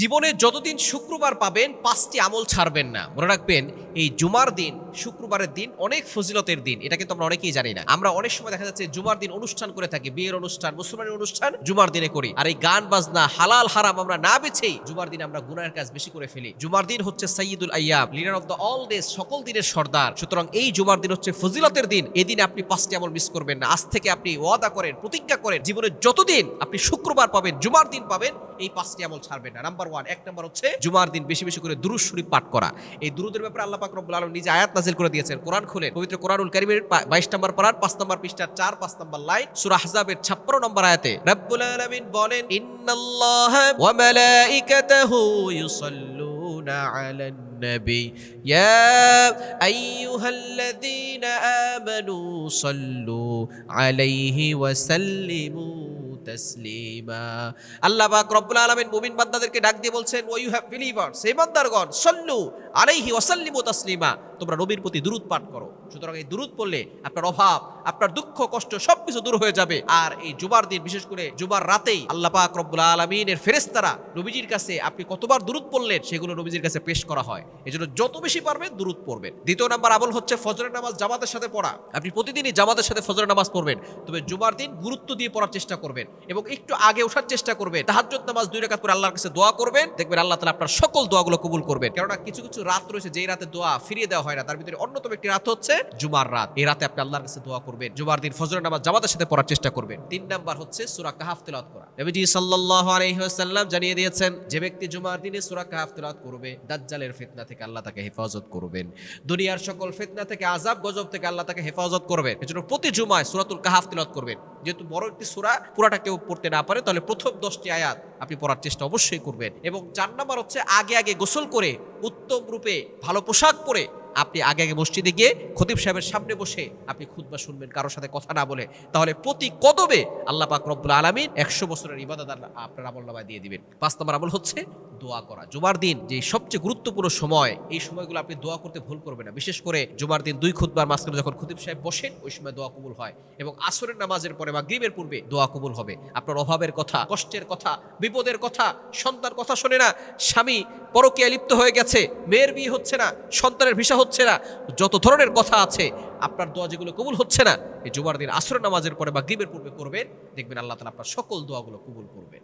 জীবনে যতদিন শুক্রবার পাবেন 5টি আমল ছাড়বেন না। মনে রাখবেন, এই জুমার দিন, শুক্রবারের দিন অনেক ফজিলতের দিন। এটা কিন্তু আমরা অনেকেই জানি না। আমরা অনেক সময় দেখা যাচ্ছে জুমার দিন অনুষ্ঠান করে থাকি, বিয়ের অনুষ্ঠান, মুসলমানের অনুষ্ঠান জুমার দিনে করি। আর এই গান বাজনা, হালাল হারাম আমরা না বেছেই জুমার দিন আমরা গুনাহের কাজ বেশি করে ফেলি। জুমার দিন হচ্ছে সাইয়্যিদুল আইয়াম, leader of the all days, সকল দিনের সর্দার। সুতরাং এই জুমার দিন হচ্ছে ফজিলতের দিন। এই দিনে আপনি 5টি আমল মিস করবেন না। আজ থেকে আপনি ওয়াদা করেন, প্রতিজ্ঞা করেন, জীবনে যতদিন আপনি শুক্রবার পাবেন, জুমার দিন পাবেন, এই 5টি আমল ছাড়বেন না। নাম্বার 1, এক নাম্বার হচ্ছে জুমার দিন বেশি বেশি করে দুরূদ শরীফ পাঠ করা। এই দুরূদের ব্যাপারে আল্লাহ পাক রব্বুল আলামিন নিজে আয়াত নাযিল করে দিয়েছেন। কোরআন খুলে পবিত্র কোরআনুল কারীমের 22 নম্বর পারার 5 নম্বর পৃষ্ঠার 4-5 নম্বর লাইন, সূরা আহজাবের 56 নম্বর আয়াতে রব্বুল আলামিন বলেন, ইন্নাল্লাহা ওয়া মালাইকাতাহু ইউসাল্লুনা আলান নবী ইয়া আইয়ুহাল্লাযীনা আমানু সাল্লু আলাইহি ওয়া সাল্লিমু তাসলিমা। আল্লাহ পাক রব্বুল আলামিন মুমিন বান্দাদেরকে ডাক দিয়ে বলছেন, ও ইউ হ্যাভ বিলিভার্স, হে বান্দারগণ, সাল্লু আলাইহি ওয়া সাল্লিমু তাসলিমা, তোমরা নবীর প্রতি দুরূদ পাঠ করো। সুতরাং এই দুরূদ পড়লে আপনার অভাব, আপনার দুঃখ কষ্ট সবকিছু দূর হয়ে যাবে। আর এই জুমার দিন, বিশেষ করে জুমার রাতেই আল্লাহ পাক রব্বুল আলামিনের ফেরেশতারা নবীজির কাছে আপনি কতবার দুরূদ পড়লেন সেগুলো নবীজির কাছে পেশ করা হয়। এজন্য যত বেশি পারবেন দুরূদ পড়বেন। দ্বিতীয় নাম্বার আমল হচ্ছে ফজরের নামাজ জামাতের সাথে পড়া। আপনি প্রতিদিনই জামাতের সাথে ফজরের নামাজ পড়বেন, তবে জুমার দিন গুরুত্ব দিয়ে পড়ার চেষ্টা করবেন এবং একটু আগে ওঠার চেষ্টা করবেন। তাহাজ্জুদ নামাজ 2 রাকাত পড়ে আল্লাহর কাছে দোয়া করবেন, দেখবেন আল্লাহ তাআলা আপনার সকল দোয়াগুলো কবুল করবেন। কারণ কিছু কিছু রাত রয়েছে যেই রাতে দোয়া ফিরিয়ে দেওয়া হয় না, তার ভিতরে অন্যতম একটি রাত হচ্ছে জুমার রাত। এই রাতে আপনি আল্লাহর কাছে দোয়া করবেন। জুমার দিন ফজরের নামাজ জামাতের সাথে পড়ার চেষ্টা করবেন। 3 নাম্বার হচ্ছে সূরা কাহফ তেলাওয়াত করা। নবীজি সাল্লাল্লাহু আলাইহি ওয়াসাল্লাম জানিয়ে দিয়েছেন, যে ব্যক্তি জুমার দিনে সূরা কাহফ তেলাওয়াত করবে, দাজ্জালের ফিতনা থেকে আল্লাহ তাকে হেফাজত করবেন, দুনিয়ার সকল ফিতনা থেকে, আযাব গজব থেকে আল্লাহ তাকে হেফাজত করবেন। এজন্য প্রতি জুমায় সূরাতুল কাহফ তেলাওয়াত করবেন। যেহেতু বড় একটি সূরা, পুরাটা কেউ পড়তে না পারে, তাহলে প্রথম 10টি আয়াত আপনি পড়ার চেষ্টা অবশ্যই করবেন। এবং 4 নাম্বার হচ্ছে আগে আগে গোসল করে, উত্তম রূপে ভালো পোশাক পরে আপনি আগে আগে মসজিদে গিয়ে খতিব সাহেবের সামনে বসে আপনি খুতবা শুনবেন, কারোর সাথে কথা না বলে। তাহলে প্রতি কদমে আল্লাহ পাক রব্বুল আলামিন 100 বছরের ইবাদত আপনার আমলনামায় দিয়ে দিবেন। 5 নম্বর আমল হচ্ছে দোয়া করা। জুমার দিন যে সবচেয়ে গুরুত্বপূর্ণ সময়, এই সময়গুলো আপনি দোয়া করতে ভুল করবেন না। বিশেষ করে জুমার দিন 2 খুতবার মাঝখানে যখন খতিব সাহেব বসেন, ওই সময় দোয়া কবুল হয়। এবং আসরের নামাজের পরে, মাগরিবের পূর্বে দোয়া কবুল হবে। আপনার অভাবের কথা, কষ্টের কথা, বিপদের কথা, সন্তান কথা শোনে না, স্বামী পরকীয়ায় লিপ্ত হয়ে গেছে, মেয়ের বিয়ে হচ্ছে না, সন্তানের ভিসা হচ্ছে না, যত ধরনের কথা আছে, আপনার দোয়া যেগুলো কবুল হচ্ছে না, এই জুমার দিন আসরের নামাজের পরে মাগরিবের পূর্বে করবেন, দেখবেন আল্লাহ তাআলা আপনার সকল দোয়াগুলো কবুল করবেন।